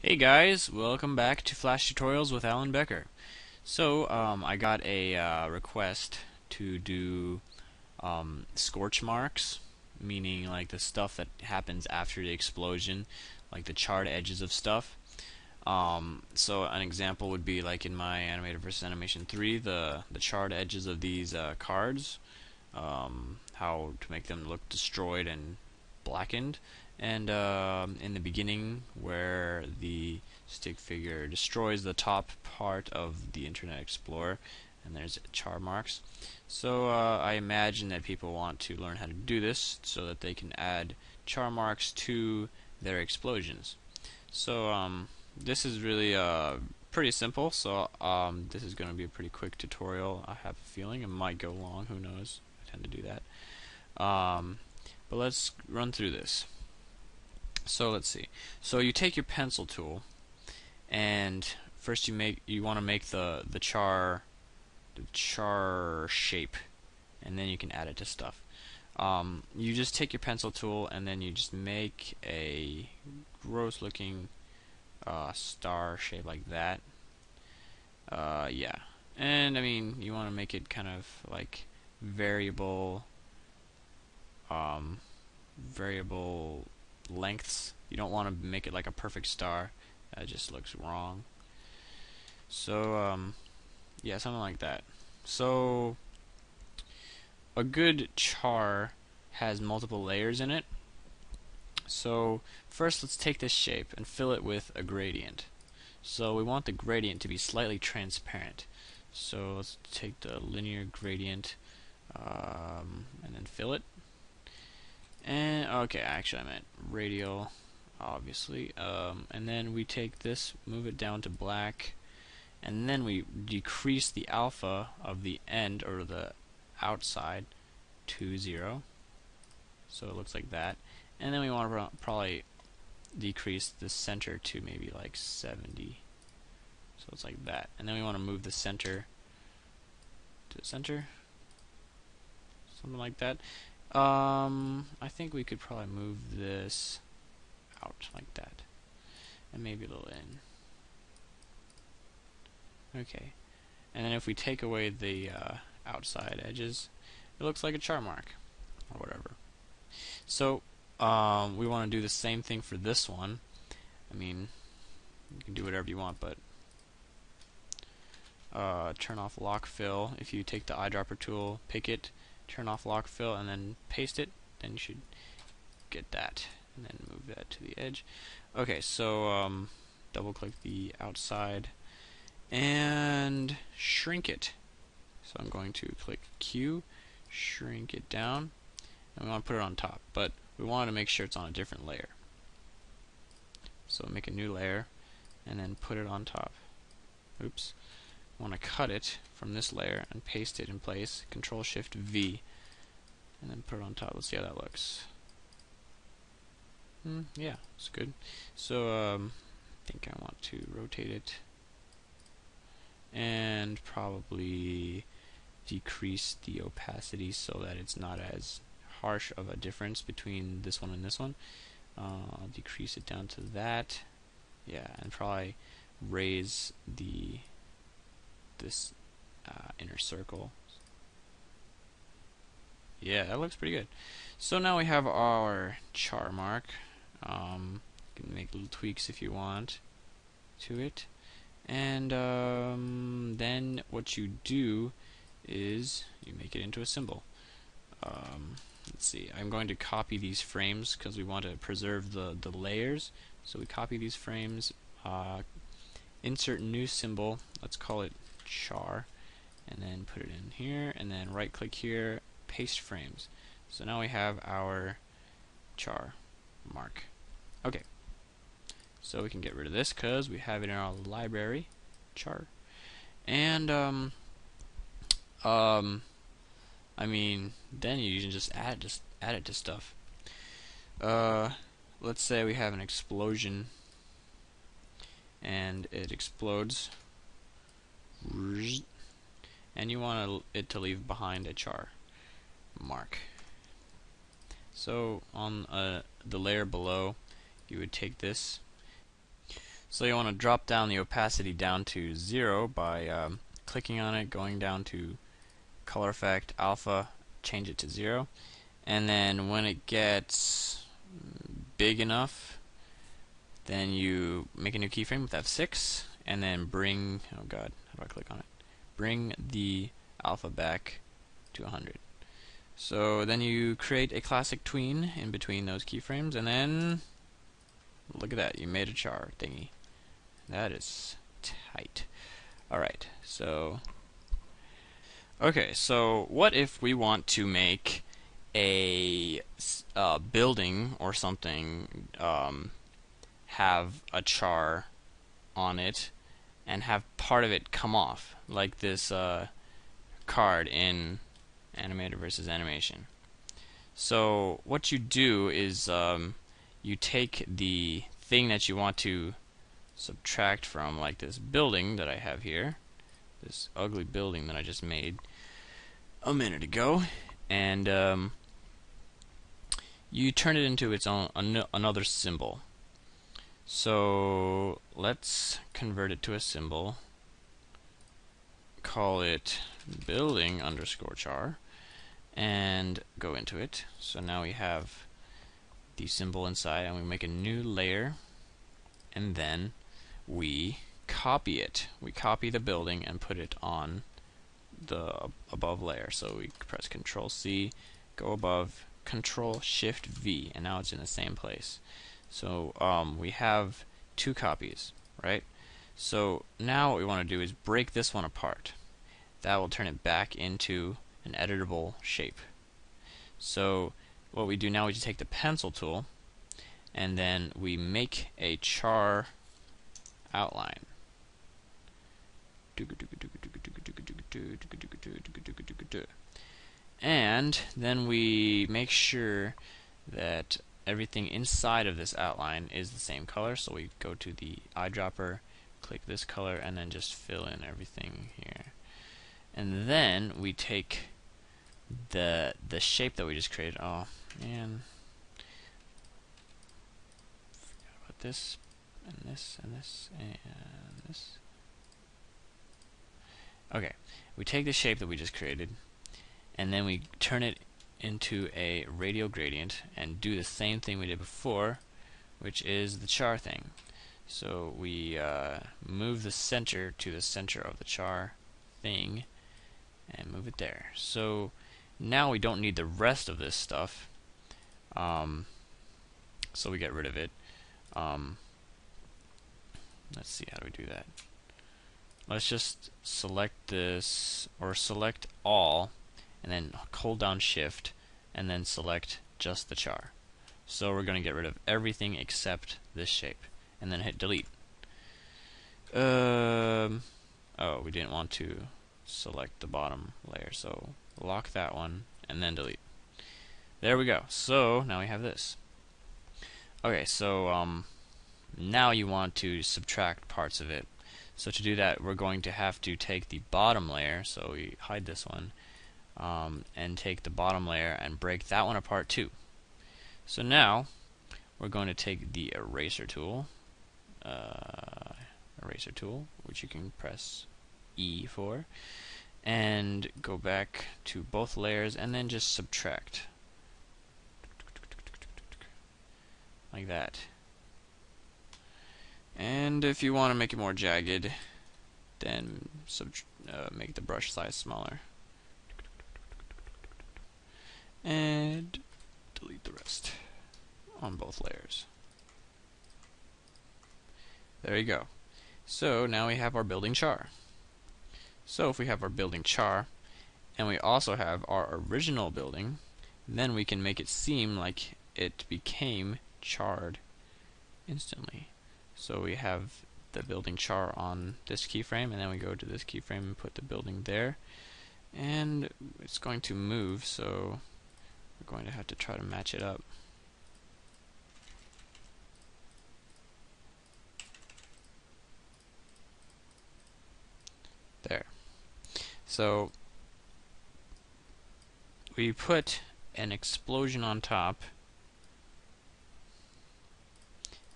Hey guys, welcome back to Flash Tutorials with Alan Becker. I got a request to do scorch marks, meaning like the stuff that happens after the explosion, like the charred edges of stuff. So an example would be like in my Animator vs. Animation 3, the charred edges of these cards, how to make them look destroyed and blackened, and in the beginning where the stick figure destroys the top part of the Internet Explorer, and there's char marks. I imagine that people want to learn how to do this so that they can add char marks to their explosions. This is really pretty simple, this is going to be a pretty quick tutorial. I have a feeling it might go long, who knows, I tend to do that. But let's run through this. So let's see. So you take your pencil tool, and first you want to make the char shape, and then you can add it to stuff. You just take your pencil tool and then you just make a gross looking star shape like that. Yeah, and I mean you want to make it kind of like variable lengths. You don't want to make it like a perfect star. That just looks wrong. Yeah, something like that. So a good char has multiple layers in it. So first let's take this shape and fill it with a gradient. So we want the gradient to be slightly transparent. So let's take the linear gradient and then fill it. And okay, actually I meant radial, obviously. And then we take this, move it down to black, and then we decrease the alpha of the end, or the outside, to 0. So it looks like that. And then we want to probably decrease the center to maybe like 70. So it's like that. And then we want to move the center to the center. Something like that. I think we could probably move this out like that, and maybe a little in. Okay, and then if we take away the outside edges, it looks like a char mark, or whatever. So we want to do the same thing for this one. I mean, you can do whatever you want, but turn off lock fill. If you take the eyedropper tool, pick it, turn off lock fill, and then paste it, then you should get that, and then move that to the edge. Okay, so double click the outside and shrink it. So I'm going to click Q, shrink it down, and we want to put it on top, but we want to make sure it's on a different layer. So make a new layer and then put it on top. Oops. I want to cut it from this layer and paste it in place. Control Shift V, and then put it on top. Let's see how that looks. Yeah, it's good. So I think I want to rotate it and probably decrease the opacity so that it's not as harsh of a difference between this one and this one. I'll decrease it down to that. Yeah, and probably raise this inner circle. Yeah, that looks pretty good. So now we have our char mark. You can make little tweaks if you want to it, and then what you do is you make it into a symbol. Let's see, I'm going to copy these frames because we want to preserve the layers. So we copy these frames, insert new symbol, let's call it char, and then put it in here, and then right click here, paste frames. So now we have our char mark. Okay, so we can get rid of this because we have it in our library, char. And I mean, then you can just add it to stuff. Let's say we have an explosion and it explodes, and you want it to leave behind a char mark. So on the layer below, you would take this. So you want to drop down the opacity down to 0 by clicking on it, going down to color effect, alpha, change it to 0, and then when it gets big enough, then you make a new keyframe with F6, and then bring, oh god, how do I click on it? Bring the alpha back to 100. So then you create a classic tween in between those keyframes, and then look at that, you made a char thingy. That is tight. Alright, so okay, so what if we want to make a building or something have a char on it and have part of it come off, like this card in animator versus animation. So what you do is you take the thing that you want to subtract from, like this building that I have here, this ugly building that I just made a minute ago, and you turn it into its own another symbol. So let's convert it to a symbol, call it building underscore char, and go into it. So now we have the symbol inside, and we make a new layer, and then we copy it. We copy the building and put it on the above layer. So we press Control C, go above, Control Shift V, and now it's in the same place. So we have two copies, right? So now what we want to do is break this one apart. That will turn it back into an editable shape. So what we do now is take the pencil tool, and then we make a char outline. And then we make sure that everything inside of this outline is the same color. So we go to the eyedropper, click this color, and then just fill in everything here. And then we take the shape that we just created. Oh man, forgot about this and this and this and this. Okay, we take the shape that we just created, and then we turn it into a radial gradient and do the same thing we did before, which is the char thing. So we move the center to the center of the char thing and move it there. So now we don't need the rest of this stuff, so we get rid of it. Let's see, how do we do that? Let's just select this, or select all, and then hold down Shift, and then select just the char. So we're going to get rid of everything except this shape, and then hit delete. Oh, we didn't want to select the bottom layer, so lock that one, and then delete. There we go. So now we have this. Okay, so now you want to subtract parts of it. So to do that, we're going to have to take the bottom layer, so we hide this one, and take the bottom layer and break that one apart too. So now we're going to take the eraser tool, which you can press E for, and go back to both layers and then just subtract like that. And if you want to make it more jagged, then make the brush size smaller and delete the rest on both layers. There you go. So now we have our building char. So if we have our building char and we also have our original building, then we can make it seem like it became charred instantly. So we have the building char on this keyframe, and then we go to this keyframe and put the building there, and it's going to move, so we're going to have to try to match it up. There. So we put an explosion on top.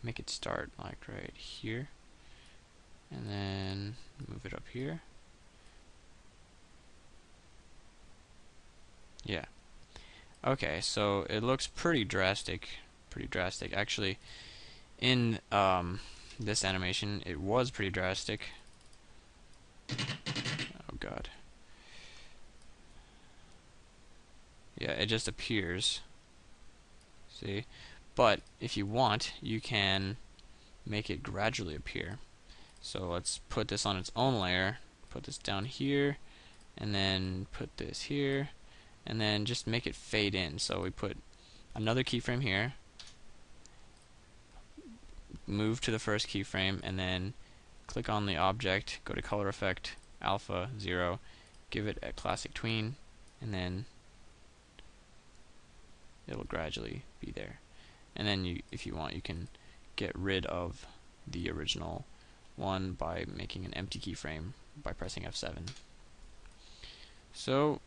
Make it start like right here. and then move it up here. Yeah. Okay, so it looks pretty drastic. Actually, in this animation, it was pretty drastic. Oh god. Yeah, it just appears. See? But if you want, you can make it gradually appear. So let's put this on its own layer, put this down here, and then put this here, and then just make it fade in. So we put another keyframe here, move to the first keyframe, and then click on the object, go to color effect, alpha 0, give it a classic tween, and then it'll gradually be there. And then you, if you want, you can get rid of the original one by making an empty keyframe by pressing F7. So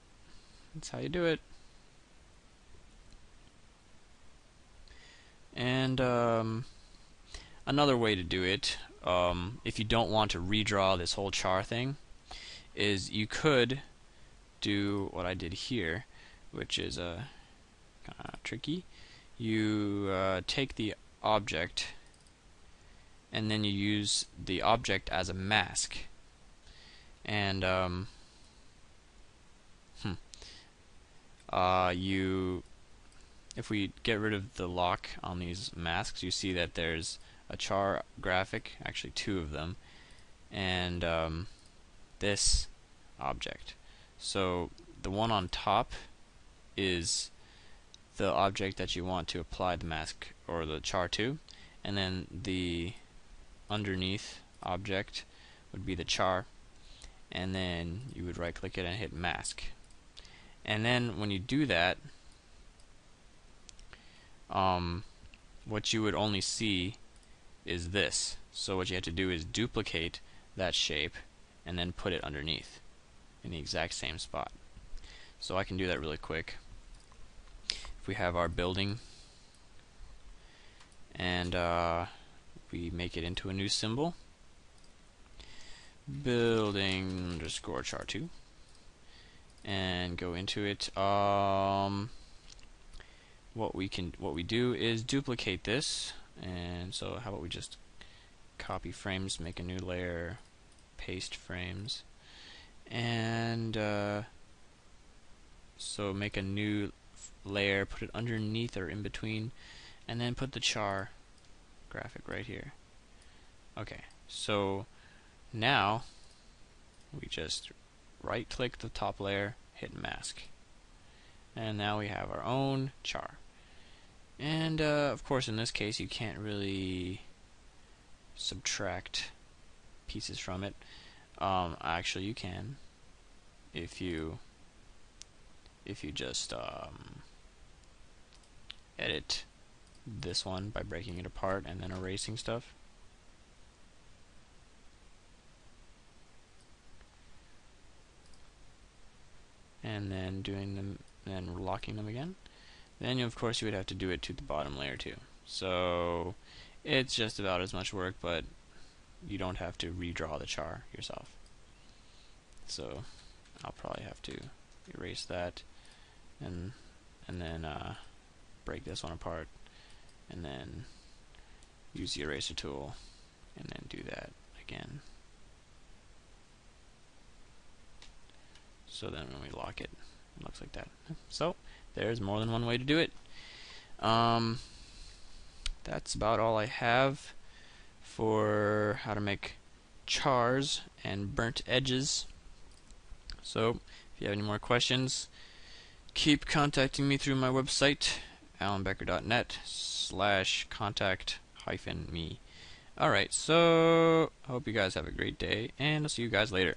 that's how you do it. And another way to do it, if you don't want to redraw this whole char thing, is you could do what I did here, which is kind of tricky. You take the object and then you use the object as a mask, and if we get rid of the lock on these masks, you see that there's a char graphic, actually two of them, and this object. So the one on top is the object that you want to apply the mask or the char to, and then the underneath object would be the char, and then you would right click it and hit mask. And then when you do that, what you would only see is this. So what you have to do is duplicate that shape and then put it underneath in the exact same spot. So I can do that really quick. If we have our building and we make it into a new symbol, building underscore char2, and go into it, what we do is duplicate this. And so how about we just copy frames, make a new layer, paste frames, and so make a new layer, put it underneath or in between, and then put the char graphic right here. Okay, so now we just right click the top layer, hit mask, and now we have our own char. And of course in this case you can't really subtract pieces from it. Actually you can if you just edit this one by breaking it apart and then erasing stuff. And then doing them, then locking them again. Then of course you would have to do it to the bottom layer too. So it's just about as much work, but you don't have to redraw the char yourself. So I'll probably have to erase that and then break this one apart, and then use the eraser tool and then do that again. So then when we lock it, it looks like that. So there's more than one way to do it. That's about all I have for how to make chars and burnt edges. So if you have any more questions, keep contacting me through my website, alanbecker.net/contact-me. Alright, so I hope you guys have a great day, and I'll see you guys later.